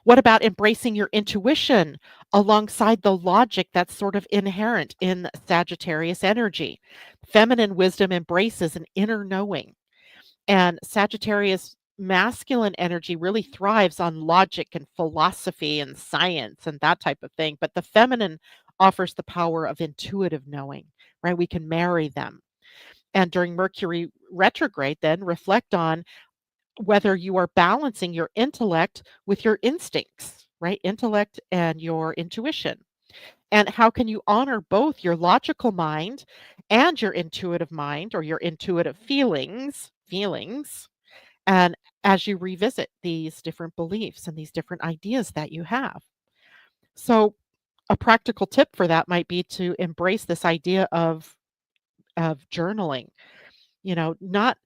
What about embracing your intuition alongside the logic that's sort of inherent in Sagittarius energy? Feminine wisdom embraces an inner knowing, and Sagittarius masculine energy really thrives on logic and philosophy and science and that type of thing. But the feminine offers the power of intuitive knowing, right? We can marry them. And during Mercury retrograde, then reflect on whether you are balancing your intellect with your instincts, right? Intellect and your intuition. And how can you honor both your logical mind and your intuitive mind or your intuitive feelings And as you revisit these different beliefs and these different ideas that you have. So, a practical tip for that might be to embrace this idea of journaling, you know, not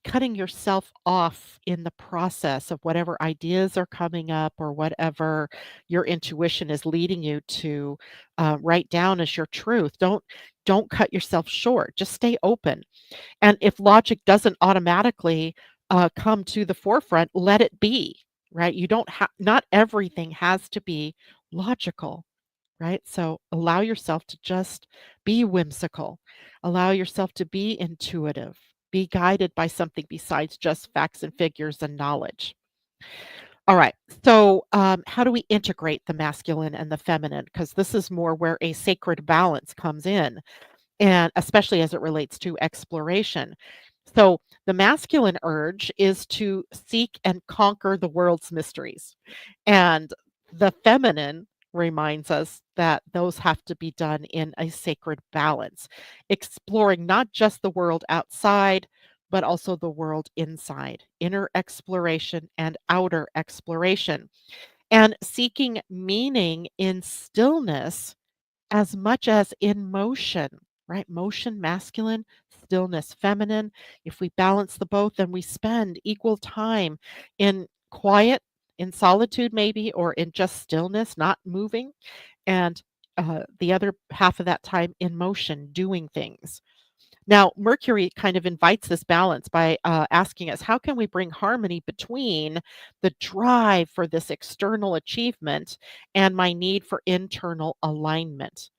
cutting yourself off in the process of whatever ideas are coming up or whatever your intuition is leading you to write down as your truth. Don't cut yourself short. Just stay open. And if logic doesn't automatically come to the forefront, let it be. Right? You don't have not everything has to be logical, right? So allow yourself to just be whimsical. Allow yourself to be intuitive. Be guided by something besides just facts and figures and knowledge. All right. So, how do we integrate the masculine and the feminine? Because this is more where a sacred balance comes in, and especially as it relates to exploration. So, the masculine urge is to seek and conquer the world's mysteries. And the feminine reminds us that those have to be done in a sacred balance, exploring not just the world outside, but also the world inside, inner exploration and outer exploration, and seeking meaning in stillness as much as in motion, right? Motion, masculine, stillness, feminine. If we balance the both, then we spend equal time in quiet, in solitude, maybe, or in just stillness, not moving, and the other half of that time in motion, doing things. Now, Mercury kind of invites this balance by asking us, how can we bring harmony between the drive for this external achievement and my need for internal alignment?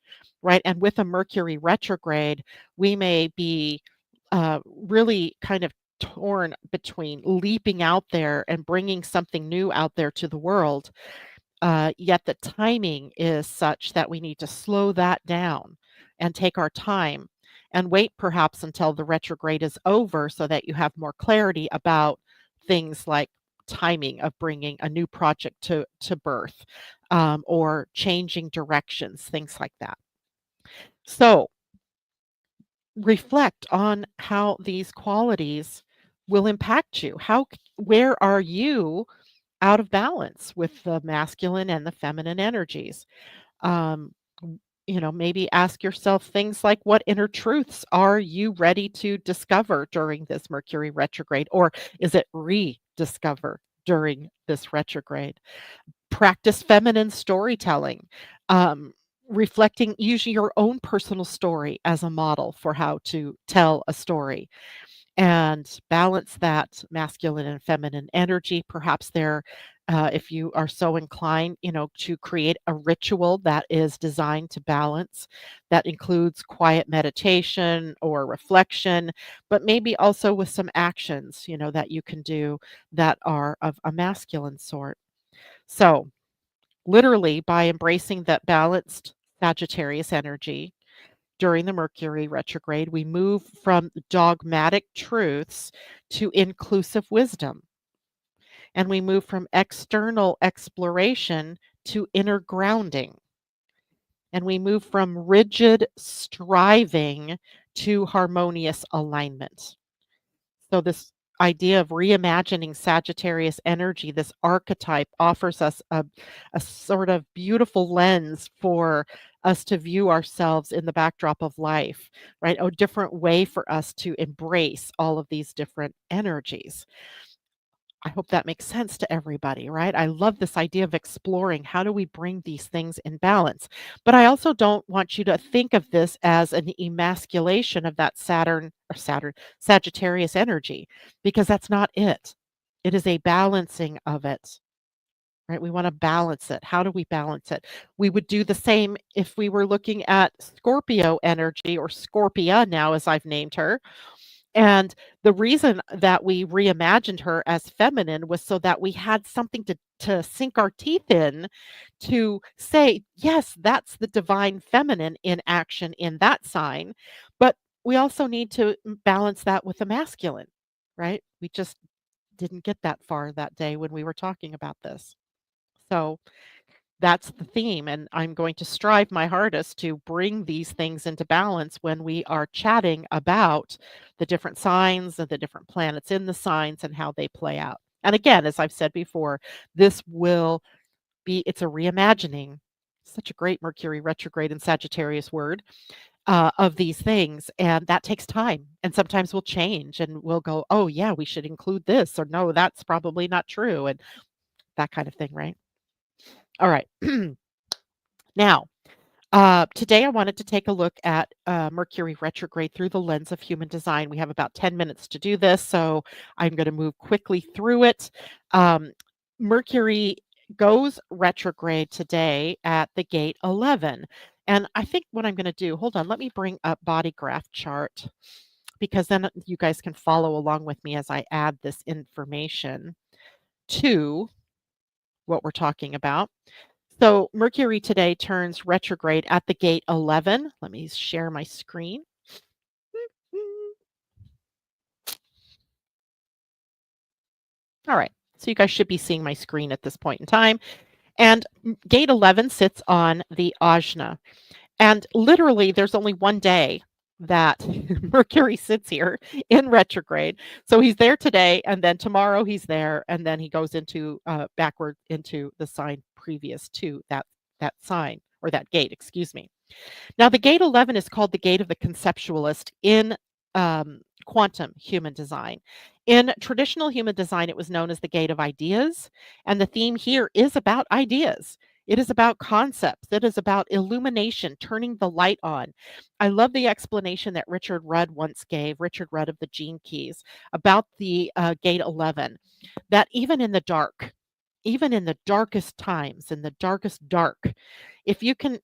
Right. And with a Mercury retrograde, we may be really kind of torn between leaping out there and bringing something new out there to the world, yet the timing is such that we need to slow that down and take our time and wait perhaps until the retrograde is over so that you have more clarity about things like timing of bringing a new project to birth, or changing directions, things like that. So reflect on how these qualities will impact you. Where are you out of balance with the masculine and the feminine energies? Um, maybe ask yourself things like, what inner truths are you ready to discover during this Mercury retrograde? Or is it rediscover during this retrograde? Practice feminine storytelling, um, reflecting, using your own personal story as a model for how to tell a story, and balance that masculine and feminine energy. Perhaps there, if you are so inclined, to create a ritual that is designed to balance, that includes quiet meditation or reflection, but maybe also with some actions, that you can do that are of a masculine sort. So, literally, by embracing that balanced Sagittarius energy, during the Mercury retrograde, we move from dogmatic truths to inclusive wisdom. And we move from external exploration to inner grounding. And we move from rigid striving to harmonious alignment. So, this idea of reimagining Sagittarius energy, this archetype, offers us a sort of beautiful lens for us to view ourselves in the backdrop of life, right? A different way for us to embrace all of these different energies. I hope that makes sense to everybody, right? I love this idea of exploring how do we bring these things in balance. But I also don't want you to think of this as an emasculation of that Sagittarius energy, because that's not it. It is a balancing of it, right? We want to balance it. How do we balance it? We would do the same if we were looking at Scorpio energy, or Scorpia now, as I've named her, and the reason that we reimagined her as feminine was so that we had something to sink our teeth in, to say, yes, that's the divine feminine in action in that sign. But we also need to balance that with the masculine, right? We just didn't get that far that day when we were talking about this. So That's the theme, and I'm going to strive my hardest to bring these things into balance when we are chatting about the different signs and the different planets in the signs and how they play out. And again, as I've said before, this will be it's a reimagining. Such a great Mercury retrograde and Sagittarius word of these things, and that takes time. And sometimes we'll change and we'll go, "Oh yeah, we should include this," or "No, that's probably not true," and that kind of thing, right? All right. Now, today I wanted to take a look at Mercury retrograde through the lens of human design. We have about 10 minutes to do this, so I'm going to move quickly through it. Mercury goes retrograde today at the gate 11. And I think what I'm going to do, hold on, let me bring up body graph chart because then you guys can follow along with me as I add this information to what we're talking about. So Mercury today turns retrograde at the gate 11. Let me share my screen. All right. So you guys should be seeing my screen at this point in time. And gate 11 sits on the Ajna. And literally, there's only one day that Mercury sits here in retrograde. So he's there today, and then tomorrow he's there, and then he goes into backward into the sign previous to that sign or that gate, excuse me. Now, the gate 11 is called the gate of the conceptualist in quantum human design. In traditional human design, it was known as the gate of ideas. And the theme here is about ideas. It is about concepts. It is about illumination, turning the light on. I love the explanation that Richard Rudd once gave, Richard Rudd of the Gene Keys, about the gate 11, that even in the darkest times, in the darkest dark, if you can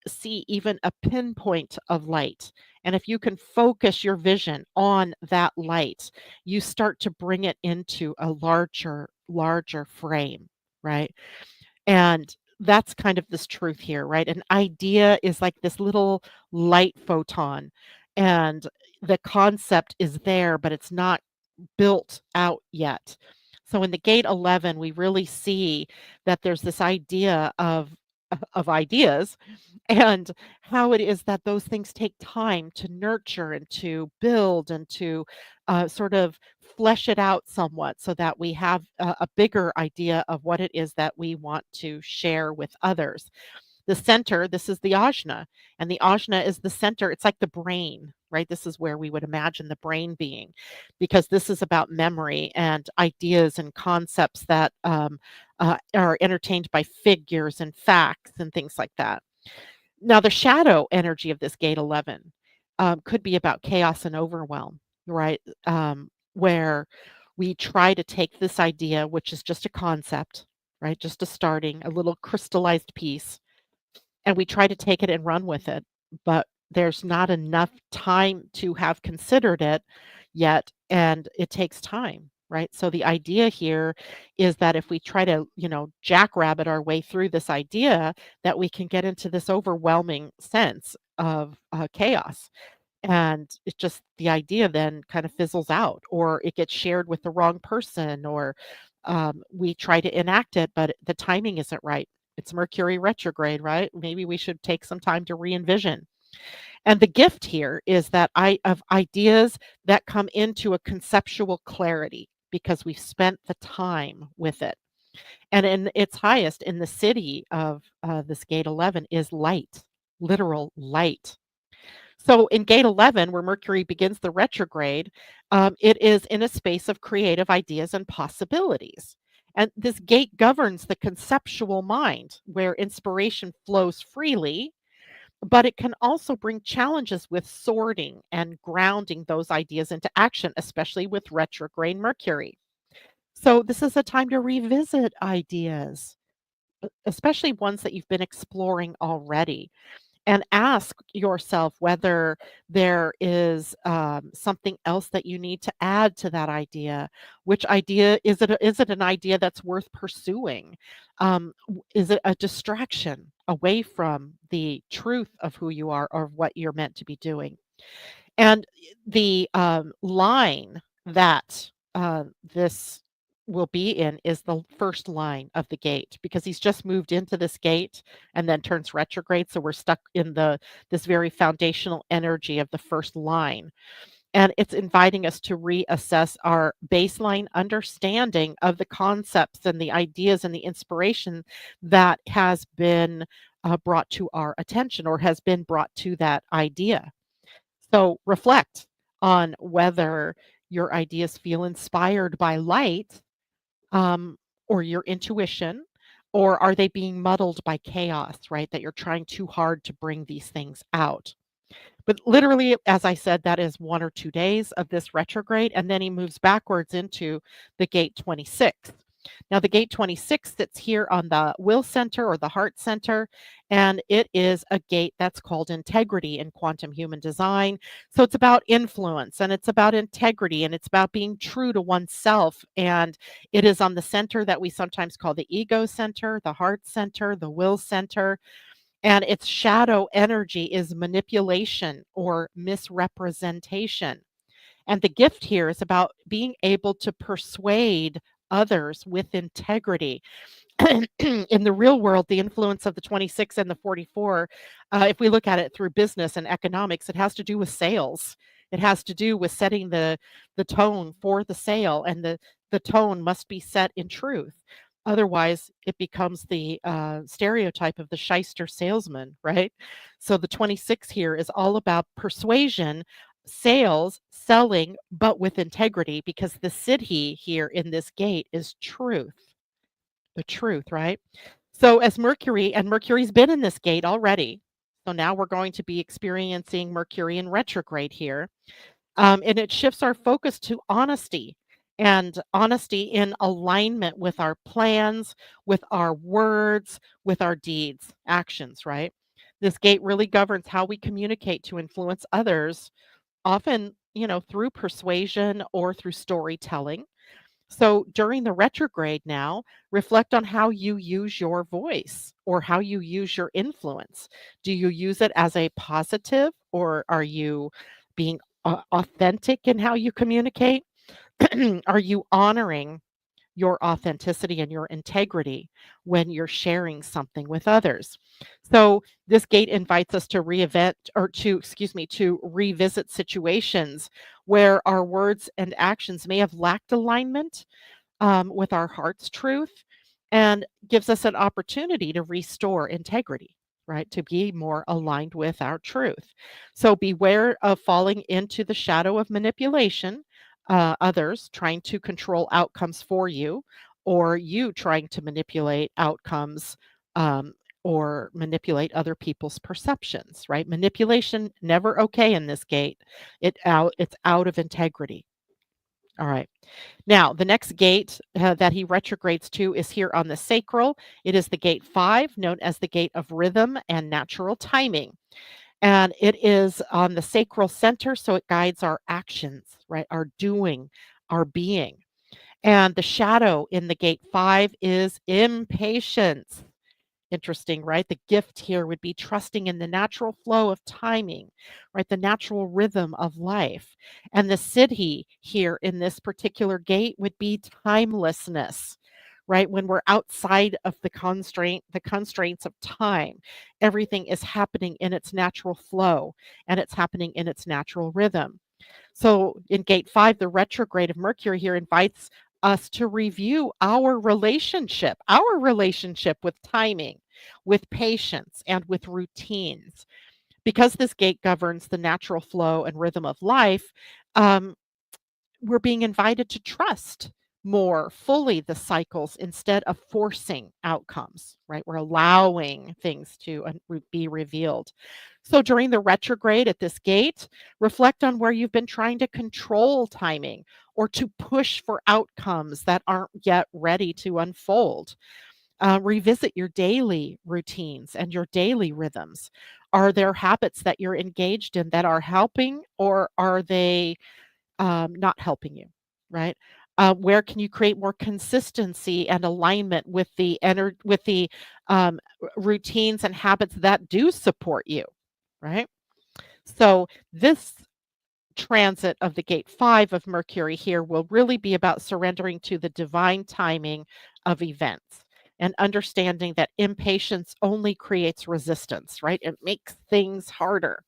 see even a pinpoint of light, and if you can focus your vision on that light, you start to bring it into a larger frame, right? And that's kind of this truth here, right? An idea is like this little light photon, and the concept is there, but it's not built out yet. So in the gate 11, we really see that there's this idea of ideas and how it is that those things take time to nurture and to build and to sort of flesh it out somewhat so that we have a bigger idea of what it is that we want to share with others. The center, this is the ajna, and the ajna is the center. It's like the brain, right? This is where we would imagine the brain being, because this is about memory and ideas and concepts that are entertained by figures and facts and things like that. Now, the shadow energy of this gate 11 could be about chaos and overwhelm, right? Where we try to take this idea, which is just a concept, right? Just a starting, a little crystallized piece, and we try to take it and run with it, but there's not enough time to have considered it yet, and it takes time, right? So the idea here is that if we try to, jackrabbit our way through this idea, that we can get into this overwhelming sense of chaos. And it just the idea then kind of fizzles out, or it gets shared with the wrong person, or we try to enact it, but the timing isn't right. It's Mercury retrograde, right? Maybe we should take some time to re envision. And the gift here is that of ideas that come into a conceptual clarity because we've spent the time with it. And in its highest, in the city of this gate 11, is light, literal light. So in gate 11, where Mercury begins the retrograde, it is in a space of creative ideas and possibilities. And this gate governs the conceptual mind, where inspiration flows freely, but it can also bring challenges with sorting and grounding those ideas into action, especially with retrograde Mercury. So this is a time to revisit ideas, especially ones that you've been exploring already, and ask yourself whether there is something else that you need to add to that idea. Which idea is it? Is it an idea that's worth pursuing? Is it a distraction away from the truth of who you are or what you're meant to be doing? And the line that this will be in is the first line of the gate, because he's just moved into this gate and then turns retrograde. So we're stuck in this very foundational energy of the first line. And it's inviting us to reassess our baseline understanding of the concepts and the ideas and the inspiration that has been brought to our attention or has been brought to that idea. So reflect on whether your ideas feel inspired by light, um, or your intuition, or are they being muddled by chaos, right? That you're trying too hard to bring these things out. But literally, as I said, that is 1 or 2 days of this retrograde, and then he moves backwards into the gate 26. Now, the gate 26 sits here on the will center or the heart center, and it is a gate that's called integrity in quantum human design. So it's about influence and it's about integrity and it's about being true to oneself. And it is on the center that we sometimes call the ego center, the heart center, the will center. And its shadow energy is manipulation or misrepresentation. And the gift here is about being able to persuade others with integrity. In the real world, the influence of the 26 and the 44, if we look at it through business and economics, it has to do with sales. It has to do with setting the tone for the sale, and the tone must be set in truth. Otherwise, it becomes the stereotype of the shyster salesman, right? So the 26 here is all about persuasion, sales, selling, but with integrity, because the siddhi here in this gate is truth, the truth, right? So as Mercury's been in this gate already. So now we're going to be experiencing Mercury in retrograde here. And it shifts our focus to honesty, and honesty in alignment with our plans, with our words, with our deeds, actions, right? This gate really governs how we communicate to influence others, often, through persuasion or through storytelling. So during the retrograde now, reflect on how you use your voice or how you use your influence. Do you use it as a positive, or are you being authentic in how you communicate? Are you honoring your authenticity and your integrity when you're sharing something with others? So this gate invites us to to revisit situations where our words and actions may have lacked alignment with our heart's truth, and gives us an opportunity to restore integrity, right? To be more aligned with our truth. So beware of falling into the shadow of manipulation, others trying to control outcomes for you, or you trying to manipulate outcomes. Or manipulate other people's perceptions, right? Manipulation never okay in this gate. It's out of integrity. All right. Now, the next gate that he retrogrades to is here on the sacral. It is the gate 5, known as the gate of rhythm and natural timing. And it is on the sacral center, so it guides our actions, right? Our doing, our being. And the shadow in the gate 5 is impatience. Interesting, right? The gift here would be trusting in the natural flow of timing, right? The natural rhythm of life. And the siddhi here in this particular gate would be timelessness, right? When we're outside of the constraints of time, everything is happening in its natural flow and it's happening in its natural rhythm. So in gate 5, the retrograde of Mercury here invites us to review our relationship with timing, with patience, and with routines. Because this gate governs the natural flow and rhythm of life, um, we're being invited to trust more fully the cycles instead of forcing outcomes, right? We're allowing things to be revealed. So during the retrograde at this gate, reflect on where you've been trying to control timing or to push for outcomes that aren't yet ready to unfold. Revisit your daily routines and your daily rhythms. Are there habits that you're engaged in that are helping, or are they not helping you, right? Where can you create more consistency and alignment with the routines and habits that do support you, right? So this transit of the gate 5 of Mercury here will really be about surrendering to the divine timing of events and understanding that impatience only creates resistance, right? It makes things harder.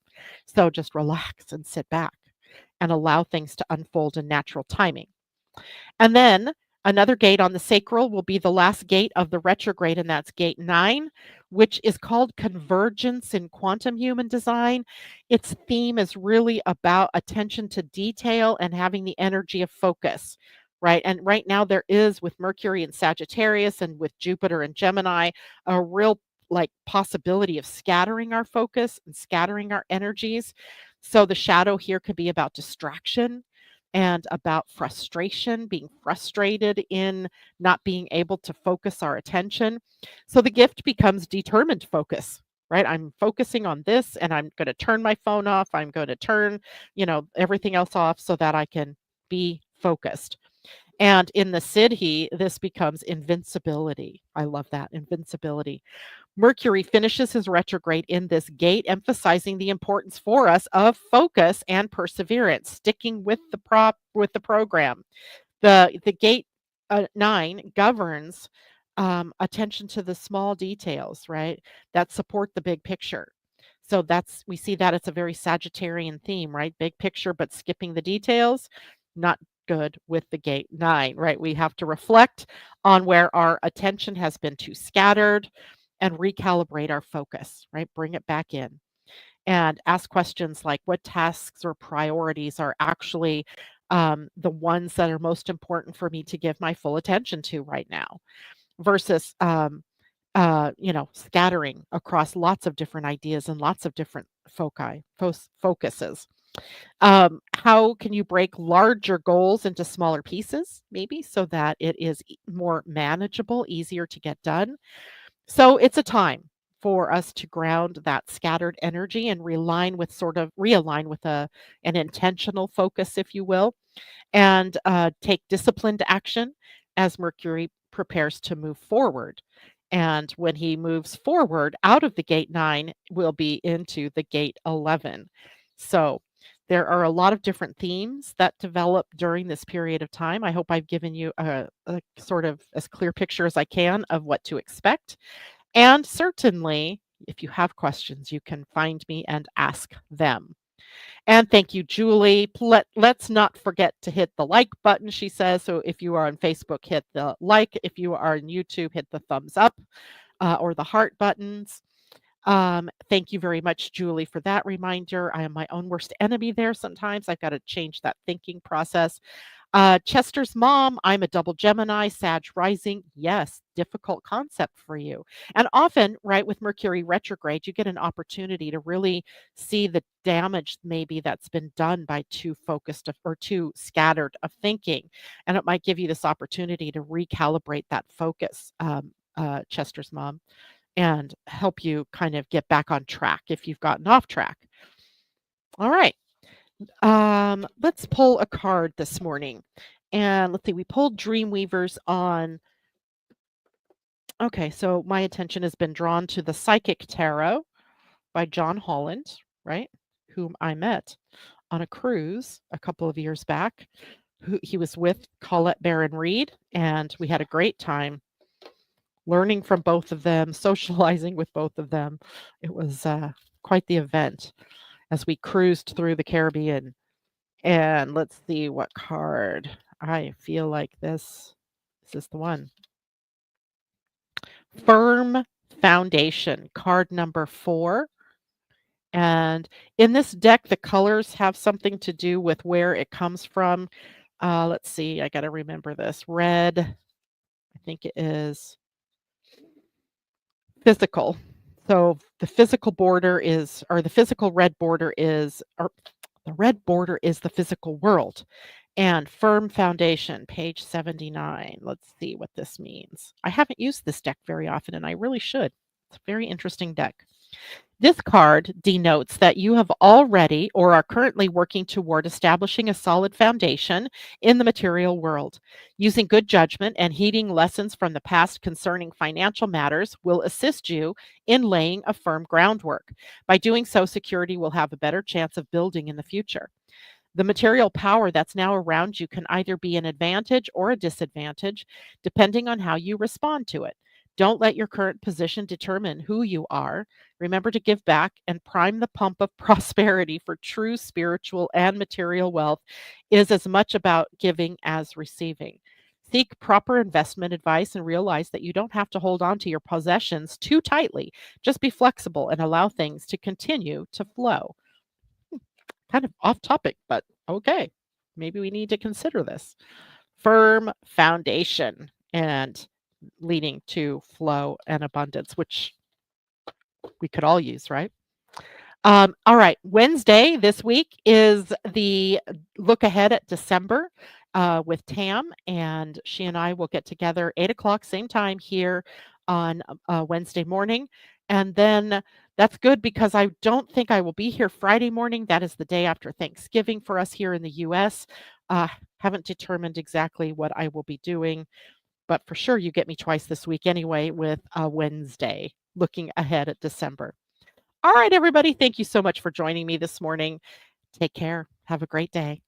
So just relax and sit back and allow things to unfold in natural timing. And then another gate on the sacral will be the last gate of the retrograde, and that's gate 9, which is called convergence in quantum human design. Its theme is really about attention to detail and having the energy of focus, right? And right now, there is with Mercury and Sagittarius and with Jupiter and Gemini a real like possibility of scattering our focus and scattering our energies. So the shadow here could be about distraction and about frustration, being frustrated in not being able to focus our attention. So the gift becomes determined focus, right? I'm focusing on this and I'm going to turn my phone off. I'm going to turn, everything else off so that I can be focused. And in the Siddhi, this becomes invincibility. I love that, invincibility. Mercury finishes his retrograde in this gate, emphasizing the importance for us of focus and perseverance, sticking with the program. The gate 9 governs attention to the small details, right? That support the big picture. So we see that it's a very Sagittarian theme, right? Big picture, but skipping the details, not good with the gate 9, right? We have to reflect on where our attention has been too scattered and recalibrate our focus, right? Bring it back in and ask questions like what tasks or priorities are actually the ones that are most important for me to give my full attention to right now versus scattering across lots of different ideas and lots of different focuses. How can you break larger goals into smaller pieces, maybe, so that it is more manageable, easier to get done? So it's a time for us to ground that scattered energy and realign with an intentional focus, if you will, and take disciplined action as Mercury prepares to move forward. And when he moves forward out of the gate 9, we'll be into the gate 11. So there are a lot of different themes that develop during this period of time. I hope I've given you a sort of as clear picture as I can of what to expect. And certainly, if you have questions, you can find me and ask them. And thank you, Julie. Let's not forget to hit the like button, she says. So if you are on Facebook, hit the like. If you are on YouTube, hit the thumbs up or the heart buttons. Thank you very much, Julie, for that reminder. I am my own worst enemy there sometimes. I've got to change that thinking process. Chester's mom, I'm a double Gemini, Sag rising. Yes, difficult concept for you. And often, right, with Mercury retrograde, you get an opportunity to really see the damage maybe that's been done by too focused or too scattered of thinking. And it might give you this opportunity to recalibrate that focus, Chester's mom, and help you kind of get back on track if you've gotten off track. All right. Let's pull a card this morning. And let's see, we pulled Dreamweavers on. Okay, so my attention has been drawn to the Psychic Tarot by John Holland, right? Whom I met on a cruise a couple of years back. He was with Colette Baron Reed, and we had a great time learning from both of them, socializing with both of them. It was quite the event as we cruised through the Caribbean. And let's see what card. I feel like this is the one. Firm Foundation, card number 4. And in this deck, the colors have something to do with where it comes from. Let's see, I got to remember this. Red, I think it is physical. So the physical border is, or the physical red border is, or the red border is the physical world. And Firm Foundation, page 79. Let's see what this means. I haven't used this deck very often, and I really should. It's a very interesting deck. This card denotes that you have already or are currently working toward establishing a solid foundation in the material world. Using good judgment and heeding lessons from the past concerning financial matters will assist you in laying a firm groundwork. By doing so, security will have a better chance of building in the future. The material power that's now around you can either be an advantage or a disadvantage, depending on how you respond to it. Don't let your current position determine who you are. Remember to give back and prime the pump of prosperity, for true spiritual and material wealth is as much about giving as receiving. Seek proper investment advice and realize that you don't have to hold on to your possessions too tightly. Just be flexible and allow things to continue to flow. Kind of off topic, but okay. Maybe we need to consider this. Firm foundation and leading to flow and abundance, which we could all use, right? All right. Wednesday this week is the look ahead at December with Tam, and she and I will get together 8 o'clock, same time here on Wednesday morning. And then that's good because I don't think I will be here Friday morning. That is the day after Thanksgiving for us here in the US. Haven't determined exactly what I will be doing, but for sure you get me twice this week anyway with Wednesday looking ahead at December. All right, everybody. Thank you so much for joining me this morning. Take care. Have a great day.